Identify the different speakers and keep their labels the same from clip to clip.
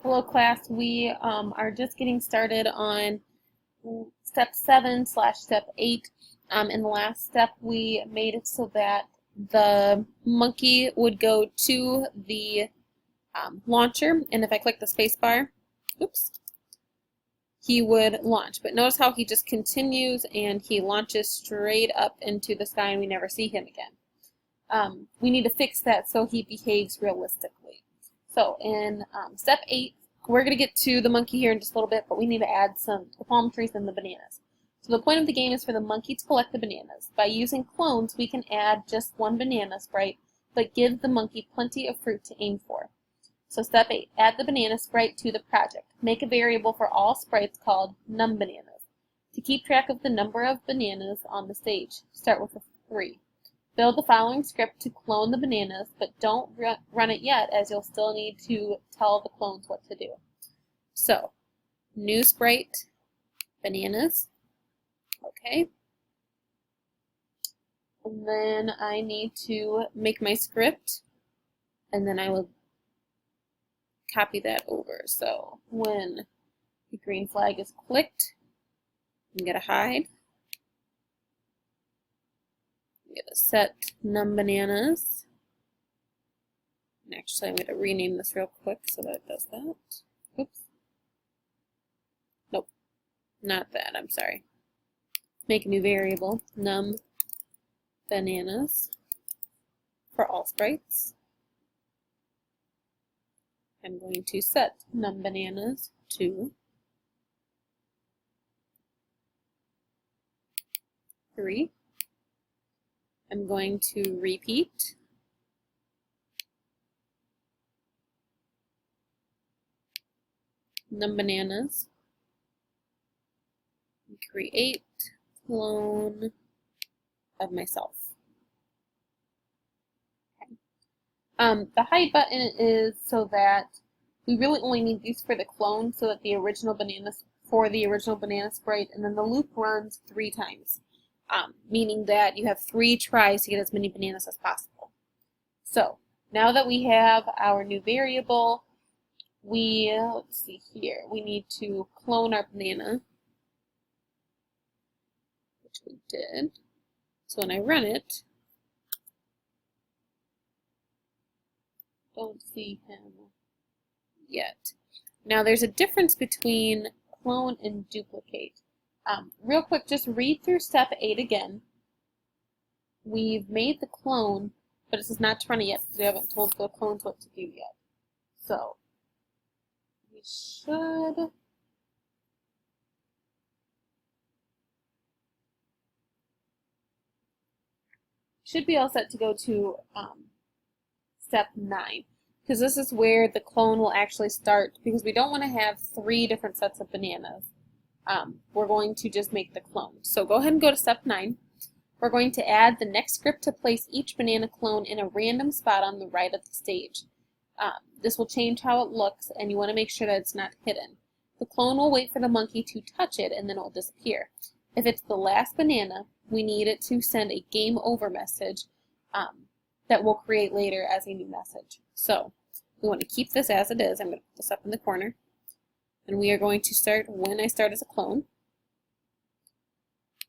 Speaker 1: Hello class, we are just getting started on step 7/step 8. In the last step we made it so that the monkey would go to the launcher, and if I click the space bar, oops, he would launch. But notice how he just continues and he launches straight up into the sky and we never see him again. We need to fix that so he behaves realistically. So in step 8, we're going to get to the monkey here in just a little bit, but we need to add the palm trees and the bananas. So the point of the game is for the monkey to collect the bananas. By using clones, we can add just one banana sprite, but give the monkey plenty of fruit to aim for. So step 8, add the banana sprite to the project. Make a variable for all sprites called num_bananas. To keep track of the number of bananas on the stage, start with a 3. Build the following script to clone the bananas, but don't run it yet, as you'll still need to tell the clones what to do. So, new sprite, bananas, okay. And then I need to make my script, and then I will copy that over. So, when the green flag is clicked, I'm going to hide. I'm going to set num_bananas. And actually, I'm going to rename this real quick so that it does that. Oops. Nope. Not that. I'm sorry. Make a new variable, num_bananas, for all sprites. I'm going to set num_bananas to 3. I'm going to repeat num_bananas, and create clone of myself. Okay. The hide button is so that we really only need these for the clone, so that the original banana sprite, and then the loop runs 3 times. Meaning that you have 3 tries to get as many bananas as possible. So, now that we have our new variable, let's see here, we need to clone our banana, which we did. So when I run it, don't see him yet. Now there's a difference between clone and duplicate. Real quick, just read through step 8 again. We've made the clone, but this is not to run it yet because we haven't told the clones what to do yet. So, we should be all set to go to step 9, because this is where the clone will actually start, because we don't want to have 3 different sets of bananas. We're going to just make the clone. So go ahead and go to step 9. We're going to add the next script to place each banana clone in a random spot on the right of the stage. This will change how it looks, and you want to make sure that it's not hidden. The clone will wait for the monkey to touch it, and then it will disappear. If it's the last banana, we need it to send a game over message that we'll create later as a new message. So we want to keep this as it is. I'm going to put this up in the corner. And we are going to start when I start as a clone.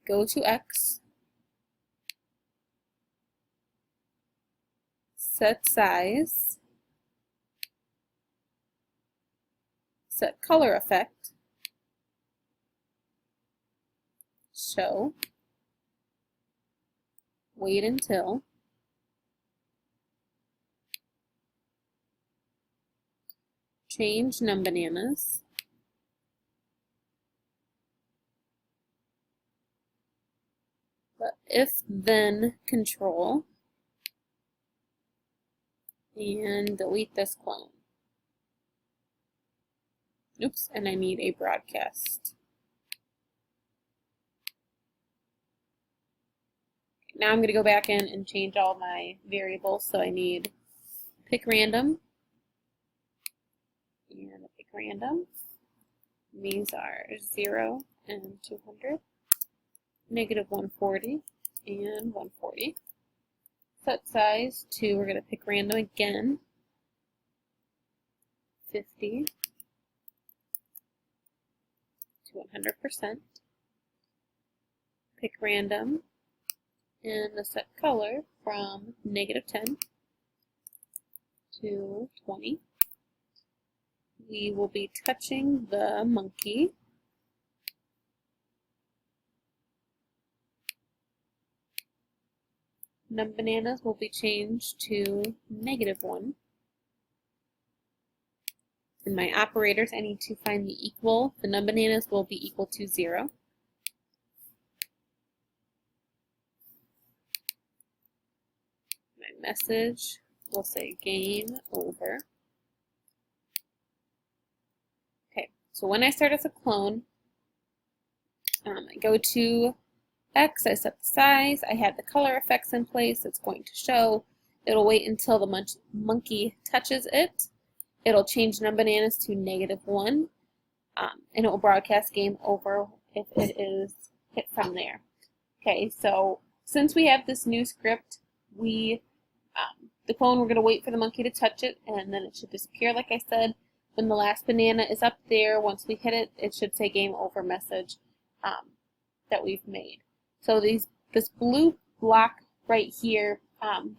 Speaker 1: Go to X. Set size. Set color effect. Show. Wait until. Change num_bananas. But if then control, and delete this clone. Oops, and I need a broadcast. Now I'm going to go back in and change all my variables. So I need pick random and a pick random. These are 0 and 200. -140 and 140. Set size to, we're going to pick random again, 50 to 100%. Pick random and set color from -10 to 20. We will be touching the monkey. Num bananas will be changed to -1. In my operators, I need to find the equal. The num bananas will be equal to 0. My message will say game over. Okay, so when I start as a clone, I go to X, I set the size, I have the color effects in place, it's going to show. It'll wait until the monkey touches it. It'll change num bananas to -1, and it will broadcast game over if it is hit from there. Okay, so since we have this new script, the clone, we're going to wait for the monkey to touch it, and then it should disappear like I said. When the last banana is up there, once we hit it, it should say game over message that we've made. So this blue block right here,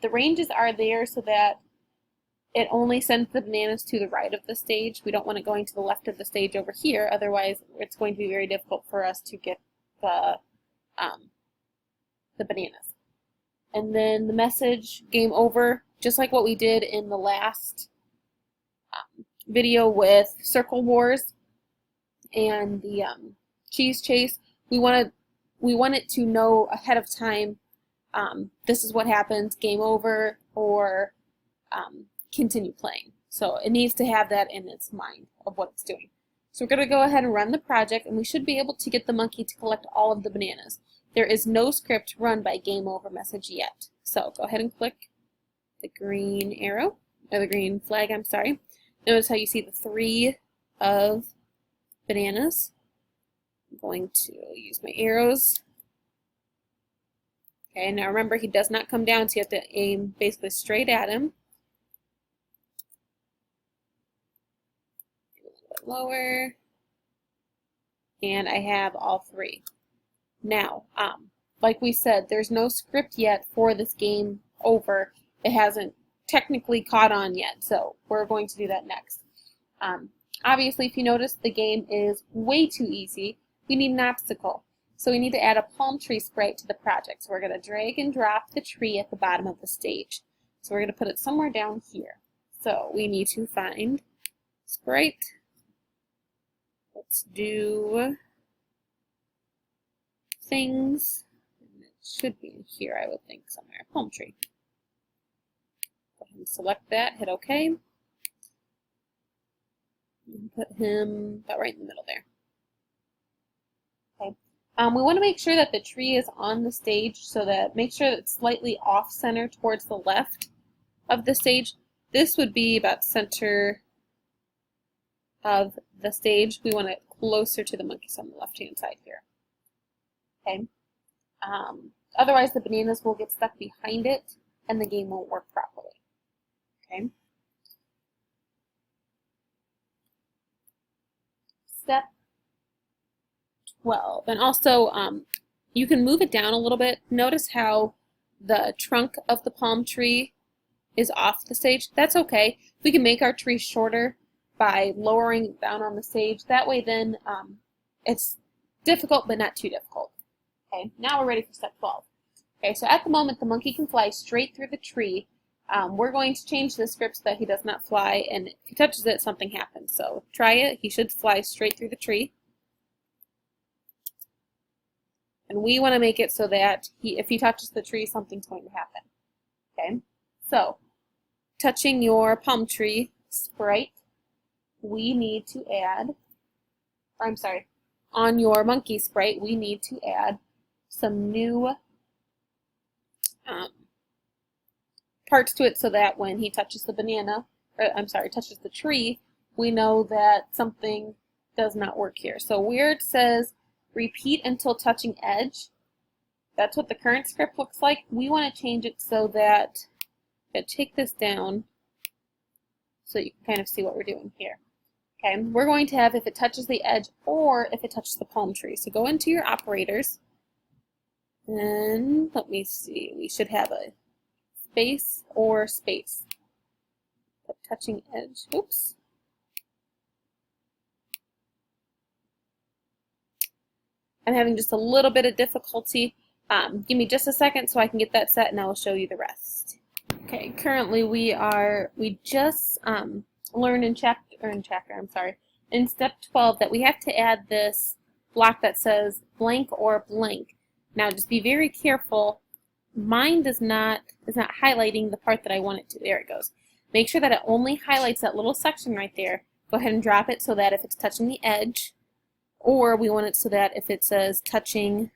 Speaker 1: the ranges are there so that it only sends the bananas to the right of the stage. We don't want it going to the left of the stage over here, otherwise it's going to be very difficult for us to get the bananas. And then the message, game over, just like what we did in the last video with Circle Wars and the cheese chase, we want it to know ahead of time this is what happens, game over, or continue playing. So it needs to have that in its mind of what it's doing. So we're going to go ahead and run the project, and we should be able to get the monkey to collect all of the bananas. There is no script run by game over message yet. So go ahead and click the green arrow, or the green flag, I'm sorry. Notice how you see the 3 of bananas. I'm going to use my arrows. Okay, now remember he does not come down, so you have to aim basically straight at him. A little bit lower. And I have all 3. Now, like we said, there's no script yet for this game over. It hasn't technically caught on yet, so we're going to do that next. Obviously, if you notice, the game is way too easy. We need an obstacle. So we need to add a palm tree sprite to the project. So we're going to drag and drop the tree at the bottom of the stage. So we're going to put it somewhere down here. So we need to find sprite. Let's do things. It should be in here, I would think, somewhere. Palm tree. Go ahead and select that, hit OK. And put him about right in the middle there. Okay. We want to make sure that the tree is on the stage, so that make sure that it's slightly off center towards the left of the stage. This would be about center of the stage. We want it closer to the monkeys on the left hand side here. Okay. Otherwise the bananas will get stuck behind it and the game won't work properly. Okay. Step 12. And also you can move it down a little bit. Notice how the trunk of the palm tree is off the stage. That's okay. We can make our tree shorter by lowering it down on the stage. That way then it's difficult but not too difficult. Okay, now we're ready for step 12. Okay, so at the moment the monkey can fly straight through the tree. We're going to change the script so that he does not fly, and if he touches it, something happens. So try it. He should fly straight through the tree. And we want to make it so that if he touches the tree, something's going to happen. Okay, so touching your palm tree sprite, we need to add, or I'm sorry, on your monkey sprite, we need to add some new parts to it so that when he touches the banana, or I'm sorry, touches the tree, we know that something does not work here. So where it says repeat until touching edge, that's what the current script looks like. We want to change it so that, take this down so you can kind of see what we're doing here. Okay, we're going to have if it touches the edge or if it touches the palm tree. So go into your operators, and let me see, we should have a space or space. Put touching edge, oops. I'm having just a little bit of difficulty. Give me just a second so I can get that set and I will show you the rest. Okay, currently we just learned in in step 12 that we have to add this block that says blank or blank. Now just be very careful. Mine is not highlighting the part that I want it to. There it goes. Make sure that it only highlights that little section right there. Go ahead and drop it so that if it's touching the edge, or we want it so that if it says touching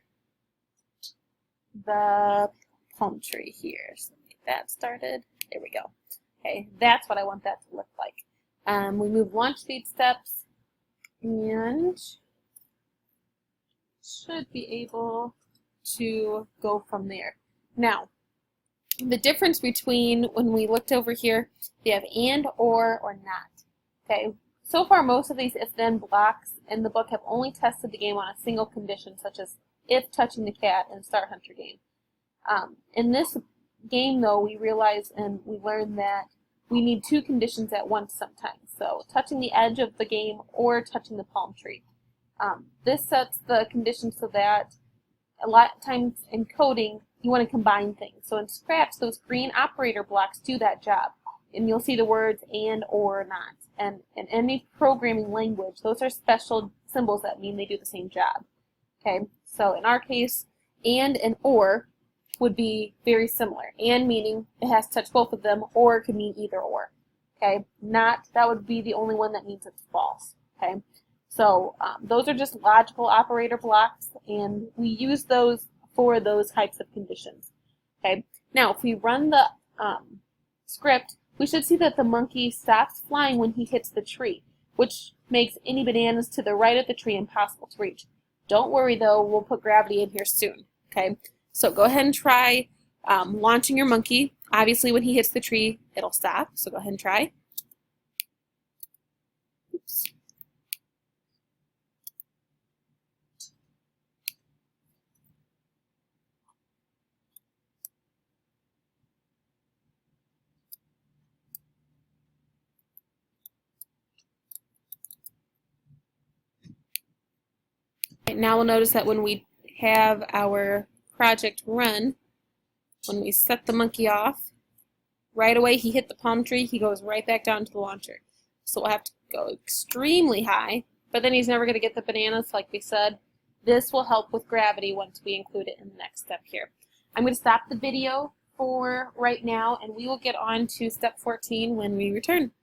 Speaker 1: the palm tree here. So get that started. There we go. Okay, that's what I want that to look like. We move launch speed steps and should be able to go from there. Now, the difference between when we looked over here, they have and, or not. Okay, so far most of these if-then blocks in the book have only tested the game on a single condition, such as if touching the cat in Star Hunter game. In this game, though, we realize and we learn that we need two conditions at once sometimes. So touching the edge of the game or touching the palm tree. This sets the condition so that a lot of times in coding, you want to combine things. So in Scratch, those green operator blocks do that job. And you'll see the words and, or, not. And in any programming language, those are special symbols that mean they do the same job. Okay, so in our case, and or would be very similar. And meaning it has to touch both of them, or it could mean either or. Okay, not, that would be the only one that means it's false. Okay, so those are just logical operator blocks, and we use those for those types of conditions. Okay, now if we run the script, we should see that the monkey stops flying when he hits the tree, which makes any bananas to the right of the tree impossible to reach. Don't worry though, we'll put gravity in here soon. Okay, so go ahead and try launching your monkey. Obviously when he hits the tree, it'll stop, so go ahead and try. Oops. Right, now we'll notice that when we have our project run, when we set the monkey off, right away he hit the palm tree, he goes right back down to the launcher. So we'll have to go extremely high, but then he's never going to get the bananas like we said. This will help with gravity once we include it in the next step here. I'm going to stop the video for right now, and we will get on to step 14 when we return.